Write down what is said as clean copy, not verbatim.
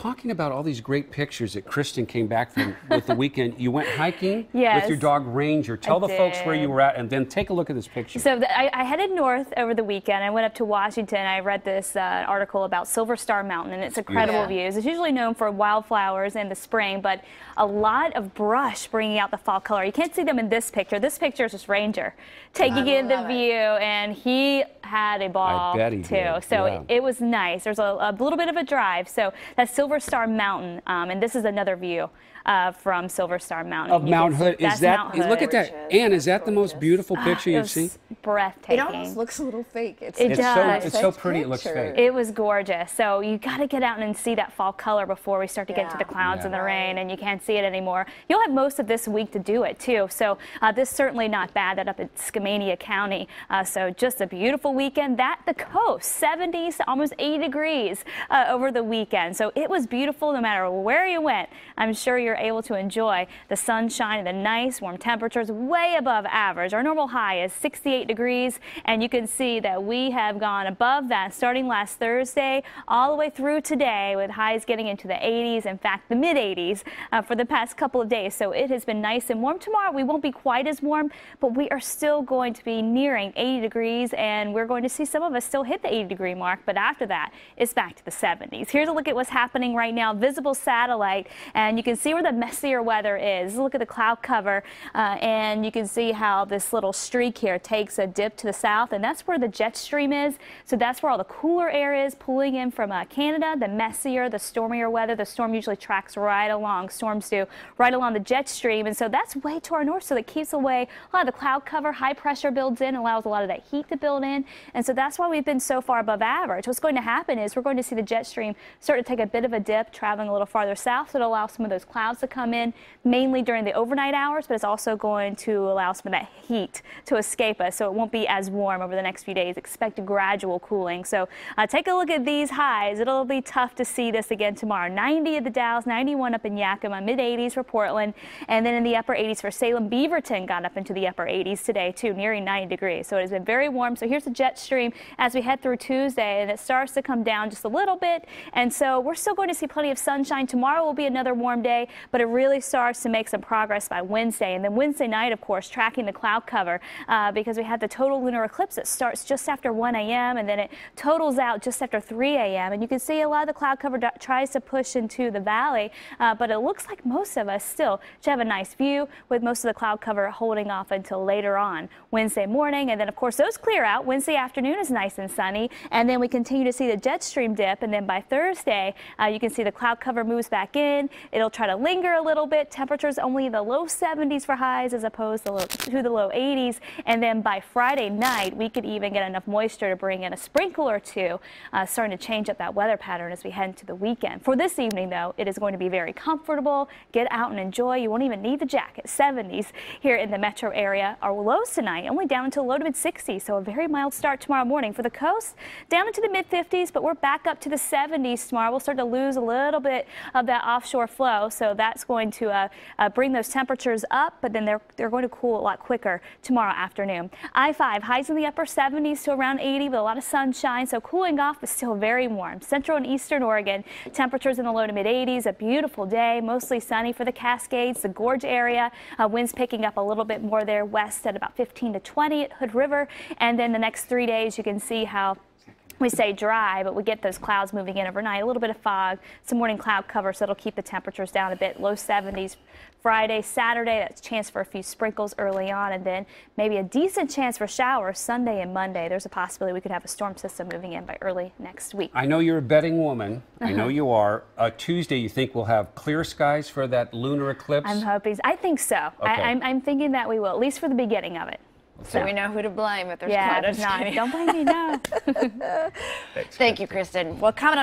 talking about all these great pictures that Kristen came back from with the weekend. You went hiking yes, with your dog Ranger. Tell the folks where you were at, and then take a look at this picture. So I headed north over the weekend. I went up to Washington. I read this article about Silver Star Mountain, and it's incredible views. It's usually known for wildflowers in the spring, but a lot of brush bringing out the fall color. You can't see them in this picture. This picture is just Ranger taking in the view, and he had a ball too. So it was nice. There's a little bit of a drive. So that's Silver Star Mountain, and this is another view from Silver Star Mountain. Of Mount Hood. Is that, look at that. Ann, is that the most beautiful picture you've seen? Breathtaking. It almost looks a little fake. It does. It's so pretty it looks fake. It was gorgeous. So you got to get out and see that fall color before we start to get into the clouds and the rain, and you can't see it anymore. You'll have most of this week to do it too. So this is certainly not bad. That up in Skamania County. So just a beautiful weekend. The coast, 70s to almost 80 degrees over the weekend. So it was beautiful no matter where you went. I'm sure you're able to enjoy the sunshine and the nice warm temperatures way above average. Our normal high is 68 degrees, and you can see that we have gone above that starting last Thursday all the way through today, with highs getting into the 80s, in fact the mid 80s for the past couple of days. So it has been nice and warm. Tomorrow we won't be quite as warm, but we are still going to be nearing 80 degrees, and we're going to see some of us still hit the 80-degree mark, but after that it's back to the 70s. Here's a look at what's happening right now. Visible satellite, and you can see where the messier weather is. Look at the cloud cover, and you can see how this little streak here takes a dip to the south, and that's where the jet stream is. So that's where all the cooler air is pulling in from Canada. The messier, the stormier weather. The storm usually tracks right along, storms do, right along the jet stream, and so that's way to our north, so that keeps away a lot of the cloud cover. High pressure builds in, allows a lot of that heat to build in, and so that's why we've been so far above average. What's going to happen is we're going to see the jet stream start to take a bit of a dip, traveling a little farther south, so it'll allow some of those clouds to come in, mainly during the overnight hours, but it's also going to allow some of that heat to escape us, so it won't be as warm over the next few days. Expect a gradual cooling. So take a look at these highs. It'll be tough to see this again tomorrow. 90 at the Dalles, 91 up in Yakima, mid 80s for Portland, and then in the upper 80s for Salem. Beaverton got up into the upper 80s today too, nearing 90 degrees. So it has been very warm. So here's the jet stream as we head through Tuesday, and it starts to come down just a little bit, and so we're still going to see plenty of sunshine. Tomorrow will be another warm day, but it really starts to make some progress by Wednesday. And then Wednesday night, of course, tracking the cloud cover because we had the total lunar eclipse that starts just after 1 a.m. and then it totals out just after 3 a.m. And you can see a lot of the cloud cover tries to push into the valley, but it looks like most of us still should have a nice view, with most of the cloud cover holding off until later on Wednesday morning. And then, of course, those clear out. Wednesday afternoon is nice and sunny, and then we continue to see the jet stream dip, and then by Thursday you can see the cloud cover moves back in. It'll try to linger a little bit. Temperatures only the low 70s for highs as opposed to the low 80s, and then by Friday night we could even get enough moisture to bring in a sprinkle or two, starting to change up that weather pattern as we head into the weekend. For this evening, though, it is going to be very comfortable. Get out and enjoy. You won't even need the jacket. 70s here in the metro area. Our lows tonight only down into low to mid 60s, so a very mild start tomorrow morning. For the coast, down into the mid 50s, but we're back up to the 70s tomorrow. We'll start to lose a little bit of that offshore flow, so that's going to bring those temperatures up, but then they're going to cool a lot quicker tomorrow afternoon. I-5 highs in the upper 70s to around 80 with a lot of sunshine, so cooling off but still very warm. Central and eastern Oregon, temperatures in the low to mid 80s. A beautiful day, mostly sunny for the Cascades, the Gorge area. Winds picking up a little bit more there west at about 15 to 20 at Hood River, and then the next 3 days you can see how we stay dry, but we get those clouds moving in overnight. A little bit of fog, some morning cloud cover, so it'll keep the temperatures down a bit. Low 70s Friday, Saturday. That's a chance for a few sprinkles early on, and then maybe a decent chance for showers Sunday and Monday. There's a possibility we could have a storm system moving in by early next week. I know you're a betting woman. I know you are. Tuesday, you think we'll have clear skies for that lunar eclipse? I'm hoping. I think so. Okay. I'm thinking that we will, at least for the beginning of it. So we know who to blame if there's not. Don't blame me, no. Thanks, Thank you, Kristen. Well, coming up